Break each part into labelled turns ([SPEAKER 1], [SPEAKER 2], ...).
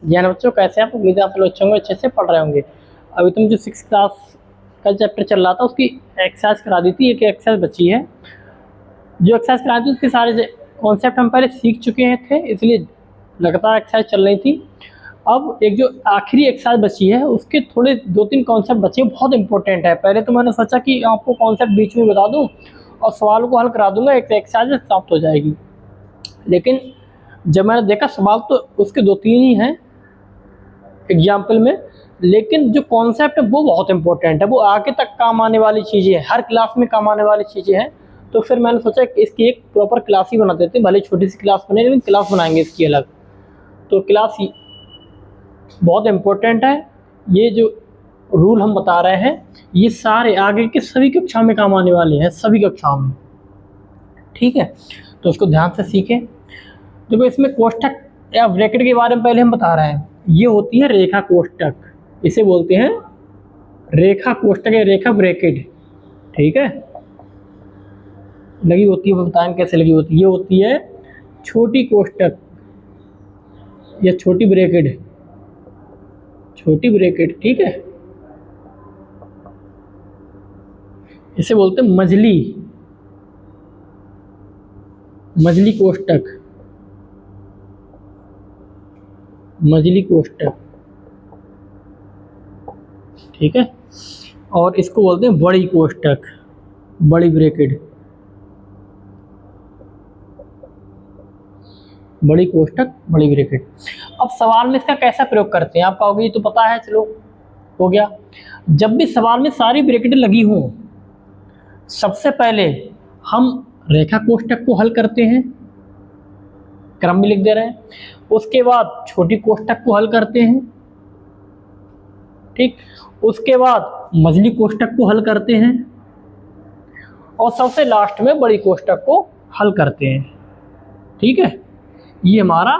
[SPEAKER 1] ज्ञान बच्चों, कैसे आप? उम्मीद है आप लोग अच्छे होंगे, अच्छे से पढ़ रहे होंगे। अभी तुम जो 6 क्लास का चैप्टर चल रहा था उसकी एक्सरसाइज करा दी थी, एक एक्सरसाइज बची है। जो एक्सरसाइज करा दी उसके सारे कॉन्सेप्ट हम पहले सीख चुके थे, इसलिए लगातार एक्सरसाइज चल रही थी। अब एक जो आखिरी एक्सरसाइज बची है उसके थोड़े 2-3 कॉन्सेप्ट बचे, बहुत इंपॉर्टेंट है। पहले तो मैंने सोचा कि आपको कॉन्सेप्ट बीच में बता दूं और सवाल को हल करा दूंगा, एक एक्सरसाइज समाप्त हो जाएगी। लेकिन जब मैंने देखा सवाल तो उसके 2-3 ही हैं एग्जाम्पल में, लेकिन जो कॉन्सेप्ट है वो बहुत इंपॉर्टेंट है, वो आगे तक काम आने वाली चीज़ें हैं, हर क्लास में काम आने वाली चीज़ें हैं। तो फिर मैंने सोचा कि इसकी एक प्रॉपर क्लास ही बना देते हैं, भले छोटी सी क्लास बने लेकिन क्लास बनाएंगे इसकी अलग। तो क्लास बहुत इम्पोर्टेंट है। ये जो रूल हम बता रहे हैं ये सारे आगे के सभी कक्षाओं में काम आने वाले हैं, सभी कक्षाओं में, ठीक है। तो उसको ध्यान से सीखें। देखो इसमें कोष्ठक या ब्रैकेट के बारे में पहले हम बता रहे हैं। ये होती है रेखा कोष्ठक, इसे बोलते हैं रेखा कोष्ठक या रेखा ब्रैकेट, ठीक है। लगी होती है, बताएंगे कैसे लगी होती है। ये होती है छोटी कोष्ठक या छोटी ब्रैकेट, छोटी ब्रैकेट, ठीक है। इसे बोलते हैं मझली, मझली कोष्ठक, मझली कोष्ठक, ठीक है। और इसको बोलते हैं बड़ी कोष्ठक, बड़ी ब्रैकेट, बड़ी कोष्ठक, बड़ी ब्रैकेट। अब सवाल में इसका कैसा प्रयोग करते हैं आप कहोगे, ये तो पता है, चलो हो गया। जब भी सवाल में सारी ब्रैकेटें लगी हों, सबसे पहले हम रेखा कोष्ठक को हल करते हैं, क्रम भी लिख दे रहे हैं। उसके बाद छोटी कोष्ठक को हल करते हैं, ठीक। उसके बाद मझली कोष्ठक को हल करते हैं और सबसे लास्ट में बड़ी कोष्ठक को हल करते हैं, ठीक है। ये हमारा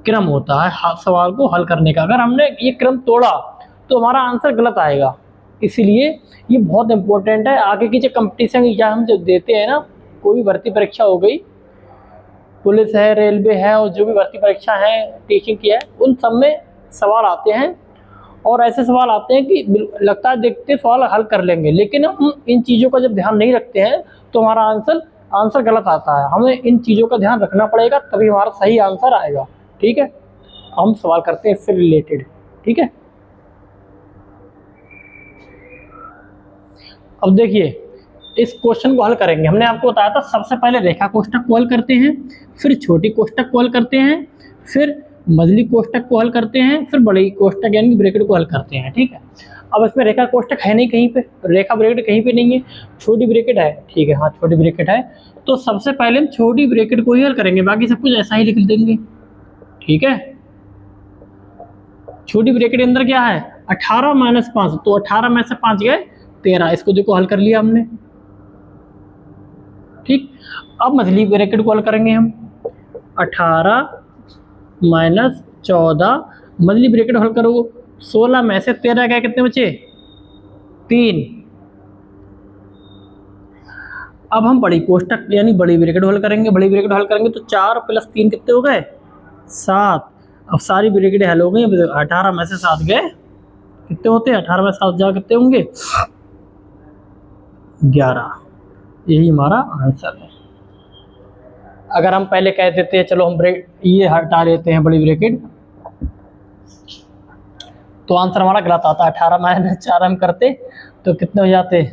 [SPEAKER 1] क्रम होता है सवाल को हल करने का। अगर हमने ये क्रम तोड़ा तो हमारा आंसर गलत आएगा, इसीलिए ये बहुत इंपॉर्टेंट है। आगे की जो कंपटीशन एग्जाम हम जो देते हैं ना, कोई भी भर्ती परीक्षा हो गई, पुलिस है, रेलवे है, और जो भी भर्ती परीक्षा है, टीचिंग की है, उन सब में सवाल आते हैं। और ऐसे सवाल आते हैं कि लगता है देखते सवाल हल कर लेंगे, लेकिन हम इन चीज़ों का जब ध्यान नहीं रखते हैं तो हमारा आंसर गलत आता है। हमें इन चीज़ों का ध्यान रखना पड़ेगा, तभी हमारा सही आंसर आएगा, ठीक है। हम सवाल करते हैं इससे रिलेटेड, ठीक है। अब देखिए इस क्वेश्चन को हल करेंगे। हमने आपको बताया था सबसे पहले रेखा कोष्ठक को हल करते हैं, फिर छोटी कोष्ठक को हल करते हैं, फिर मझली कोष्ठक को हल करते हैं, फिर बड़ी कोष्ठक यानी ब्रैकेट को हल करते हैं, ठीक है। अब इसमें रेखा कोष्ठक है नहीं कहीं पे, रेखा ब्रैकेट कहीं पे नहीं है, छोटी ब्रैकेट है, ठीक है, हाँ छोटी ब्रैकेट है। तो सबसे पहले हम छोटी ब्रैकेट को ही हल करेंगे, बाकी सब कुछ ऐसा ही लिख देंगे, ठीक है। छोटी ब्रैकेट के अंदर क्या है, 18 - 5, तो 18 में से 5 गए 13, इसको देखो हल कर लिया हमने, ठीक। अब मछली ब्रैकेट को हल करेंगे हम, 18 - 14, मछली ब्रैकेट हल करो, 16 में से 13 गए, कितने बचे, 3। अब हम बड़ी कोष्ठक यानी बड़ी ब्रैकेट हल करेंगे, बड़ी ब्रैकेट हल करेंगे तो 4 + 3 कितने हो गए, 7। अब सारी ब्रैकेटें हल हो गई। अब 18 में से 7 गए, कितने होते हैं, 18 में 7 जा कितने होंगे, 11। यही हमारा आंसर है। अगर हम पहले कह देते हैं चलो हम ये हटा लेते हैं बड़ी ब्रैकेट, तो आंसर हमारा गलत आता। 18 - 4 हम करते तो कितने हो जाते,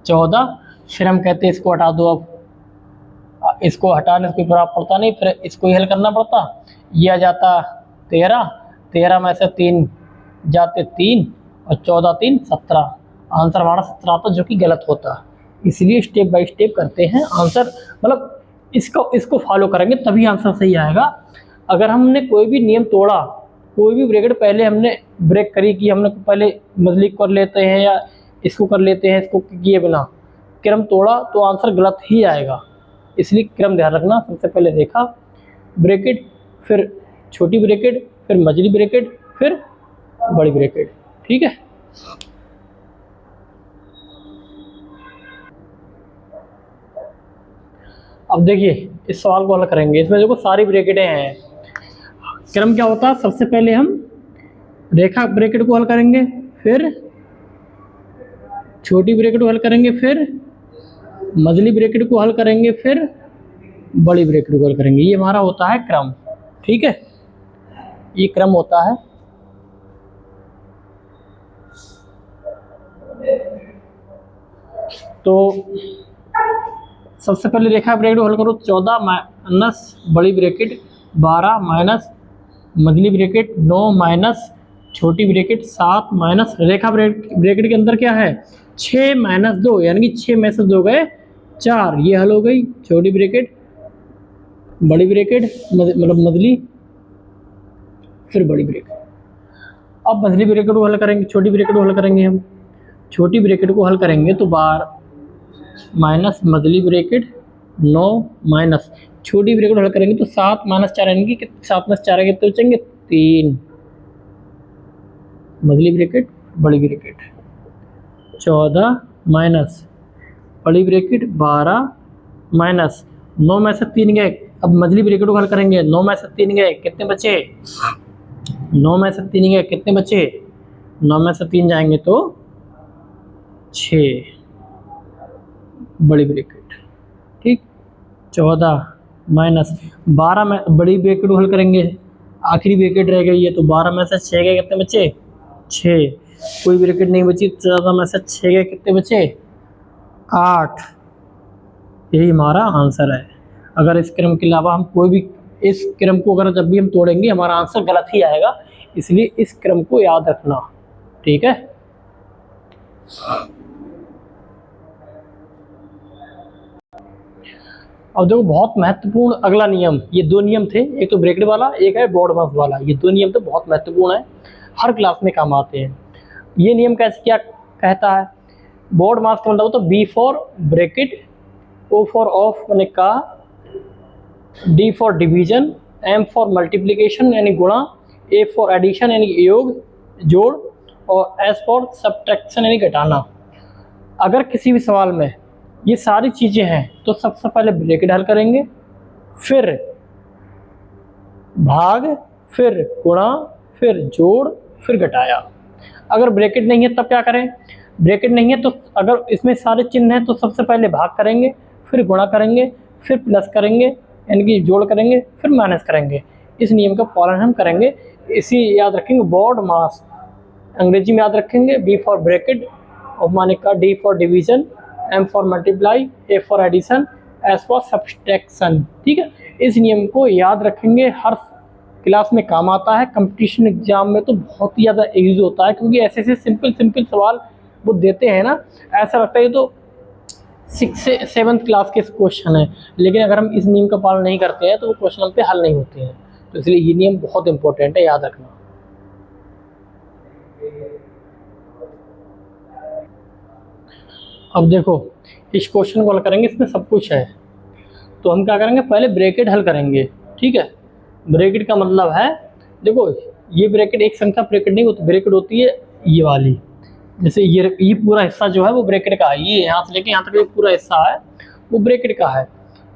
[SPEAKER 1] 14। फिर हम कहते इसको हटा दो, अब इसको हटाने से कोई प्रभाव पड़ता नहीं, फिर इसको ही हल करना पड़ता, ये आ जाता 13, 13 में से 3 जाते 3 और 14 - 3 17। आंसर हमारा 17 आता, जो कि गलत होता। इसलिए स्टेप बाय स्टेप करते हैं आंसर, मतलब इसको फॉलो करेंगे तभी आंसर सही आएगा। अगर हमने कोई भी नियम तोड़ा, कोई भी ब्रैकेट पहले हमने ब्रेक करी कि हमने पहले मजलिक कर लेते हैं या इसको कर लेते हैं, इसको किए बिना क्रम तोड़ा तो आंसर गलत ही आएगा। इसलिए क्रम ध्यान रखना, सबसे पहले रेखा ब्रैकेट, फिर छोटी ब्रैकेट, फिर मझली ब्रैकेट, फिर बड़ी ब्रैकेट, ठीक है। अब देखिए इस सवाल को हल करेंगे। इसमें देखो सारी ब्रैकेटें हैं, क्रम क्या होता है, सबसे पहले हम रेखा ब्रैकेट को हल करेंगे, फिर छोटी ब्रैकेट को हल करेंगे, फिर मझली ब्रैकेट को हल करेंगे, फिर बड़ी ब्रैकेट को हल करेंगे। ये हमारा होता है क्रम। ठीक है, ये क्रम होता है। तो सबसे पहले रेखा ब्रैकेट को हल करो, 14 माइनस बड़ी ब्रैकेट 12 माइनस मझली ब्रैकेट 9 माइनस छोटी ब्रैकेट 7 माइनस रेखा ब्रैकेट के अंदर क्या है 6 माइनस 2, यानी कि 6 में से 2 गए 4, ये हल हो गई छोटी ब्रैकेट। बड़ी ब्रैकेट मतलब मझली, फिर बड़ी ब्रैकेट। अब मझली ब्रैकेट को हल करेंगे, छोटी ब्रैकेट को हल करेंगे। हम छोटी ब्रैकेट को हल करेंगे तो 12 माइनस मझली ब्रैकेट 9 माइनस छोटी ब्रैकेट हल करेंगे तो 7 माइनस 4, यानी कि 7 माइनस 4 कितने बचेंगे 3। मझली ब्रैकेट बड़ी ब्रैकेट 14 माइनस बड़ी ब्रैकेट 12 माइनस 9 में से 3 गए। अब मझली ब्रैकेट को हल करेंगे, 9 में से 3 गए कितने बचे 9 में से 3 गए कितने बचे 9 में से 3 जाएंगे तो 6 बड़ी ब्रैकेट। ठीक, 14 माइनस 12 में बड़ी ब्रैकेट को हल करेंगे, आखिरी ब्रैकेट रह गई है तो 12 में से 6 गए कितने बचे 6, कोई ब्रैकेट नहीं बची, 14 में से 6 गए कितने बचे 8। यही हमारा आंसर है। अगर इस क्रम के अलावा हम कोई भी इस क्रम को अगर जब भी हम तोड़ेंगे हमारा आंसर गलत ही आएगा, इसलिए इस क्रम को याद रखना। ठीक है, अब देखो बहुत महत्वपूर्ण अगला नियम, ये 2 नियम थे, एक तो ब्रैकेट वाला, एक है BODMAS वाला। ये 2 नियम तो बहुत महत्वपूर्ण है, हर क्लास में काम आते हैं। ये नियम कैसे क्या कहता है, BODMAS का मतलब होता है B for bracket, O for of मैंने का, D for division, M for multiplication यानी गुणा, A फॉर एडिशन यानी योग जोड़, और S फॉर सब्ट्रैक्शन यानी घटाना। अगर किसी भी सवाल में ये सारी चीज़ें हैं तो सबसे पहले ब्रैकेट हल करेंगे, फिर भाग, फिर गुणा, फिर जोड़, फिर घटाया। अगर ब्रैकेट नहीं है तब क्या करें, ब्रैकेट नहीं है तो अगर इसमें सारे चिन्ह हैं तो सबसे पहले भाग करेंगे, फिर गुणा करेंगे, फिर प्लस करेंगे यानी कि जोड़ करेंगे, फिर माइनस करेंगे। इस नियम का पालन हम करेंगे। इसी याद रखेंगे, BODMAS अंग्रेजी में याद रखेंगे, B फॉर ब्रैकेट, और माने का D for division, M for multiply, A for addition, S for subtraction. ठीक है, इस नियम को याद रखेंगे, हर क्लास में काम आता है। कंपटीशन एग्जाम में तो बहुत ही ज़्यादा यूज होता है, क्योंकि ऐसे ऐसे सिंपल सवाल वो देते हैं ना, ऐसा लगता है तो 6 से 7th क्लास के क्वेश्चन है, लेकिन अगर हम इस नियम का पालन नहीं करते हैं तो वो क्वेश्चन हम पे हल नहीं होते हैं। तो इसलिए ये नियम बहुत इंपॉर्टेंट है, याद रखना। अब देखो इस क्वेश्चन को हल करेंगे, इसमें सब कुछ है। तो हम क्या करेंगे, पहले ब्रैकेट हल करेंगे। ठीक है, ब्रैकेट का मतलब है, देखो ये ब्रैकेट एक संख्या ब्रैकेट नहीं होती, ब्रैकेट होती है ये वाली। जैसे ये पूरा हिस्सा जो है वो ब्रैकेट का है, ये यहाँ से लेके यहाँ तक ये पूरा हिस्सा है वो ब्रैकेट का है।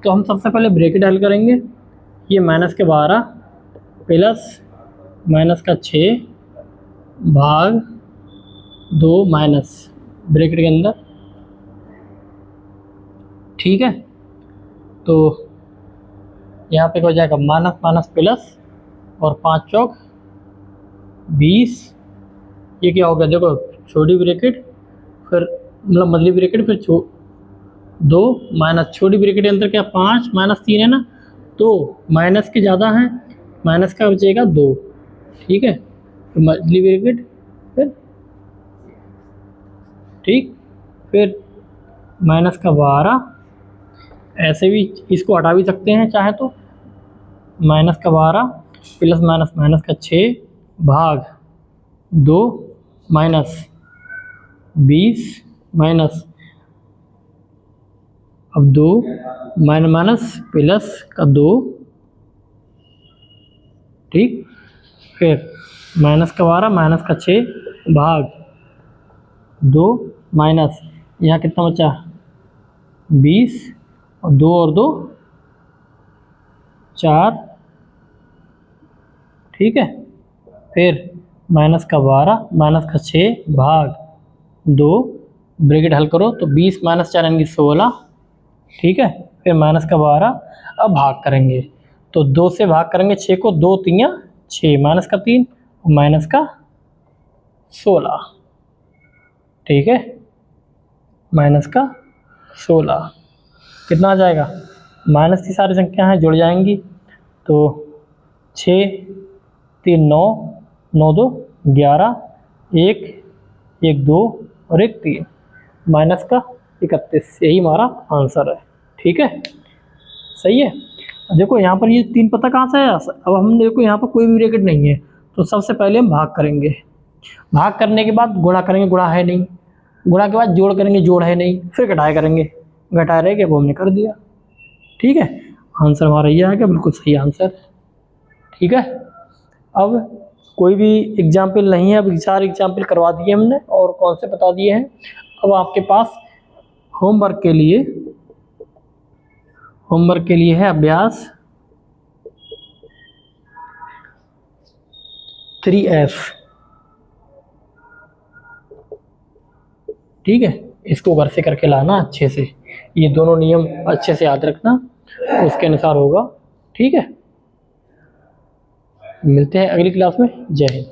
[SPEAKER 1] तो हम सबसे पहले ब्रैकेट हल करेंगे, ये माइनस के 12 प्लस माइनस का 6 भाग 2 माइनस ब्रैकेट के अंदर। ठीक है, तो यहाँ पे हो जाएगा माइनस माइनस प्लस, और 5 चौक 20। ये क्या हो गया, देखो छोटी ब्रैकेट, फिर मतलब मझली ब्रैकेट, फिर 2 माइनस छोटी ब्रैकेट के अंदर क्या 5 माइनस 3 है ना, तो माइनस के ज़्यादा हैं, माइनस का बचेगा 2। ठीक है, तो मझली ब्रैकेट, फिर ठीक, फिर माइनस का 12, ऐसे भी इसको हटा भी सकते हैं चाहे तो, माइनस का 12 प्लस माइनस माइनस का 6 भाग 2 माइनस 20 माइनस, अब 2 माइनस माइनस प्लस का 2। ठीक, फिर माइनस का 12 माइनस का 6 भाग 2 माइनस, यहाँ कितना बचा 20, और 2 और 2 4, ठीक है। फिर माइनस का 12 माइनस का 6 भाग 2, ब्रैकेट हल करो तो 20 माइनस 4 यानी 16, ठीक है। फिर माइनस का 12, अब भाग करेंगे तो 2 से भाग करेंगे 6 को, 2 3 6, माइनस का 3 और माइनस का 16, ठीक है। माइनस का 16 कितना आ जाएगा, माइनस की सारी संख्या हैं जुड़ जाएंगी तो 6 3 9, 9 2 11, 1 1 2 और 1 3, माइनस का 31, यही हमारा आंसर है, ठीक है। सही है। देखो यहाँ पर ये 3 पता कहाँ से आया, अब हम देखो यहाँ पर कोई भी ब्रैकेट नहीं है तो सबसे पहले हम भाग करेंगे, भाग करने के बाद गुणा करेंगे, गुणा है नहीं, गुणा के बाद जोड़ करेंगे, जोड़ है नहीं, फिर घटाया करेंगे, घटाया रहेगा वो हमने कर दिया, ठीक है। आंसर हमारा ये आ गया, बिल्कुल सही आंसर, ठीक है। अब कोई भी एग्जाम्पल नहीं है, अब 4 एग्जाम्पल करवा दिए हमने और कौन से बता दिए हैं। अब आपके पास होमवर्क के लिए है अभ्यास 3F, ठीक है। इसको घर से करके लाना अच्छे से, ये दोनों नियम अच्छे से याद रखना, उसके अनुसार होगा, ठीक है। मिलते हैं अगली क्लास में। जय हिंद।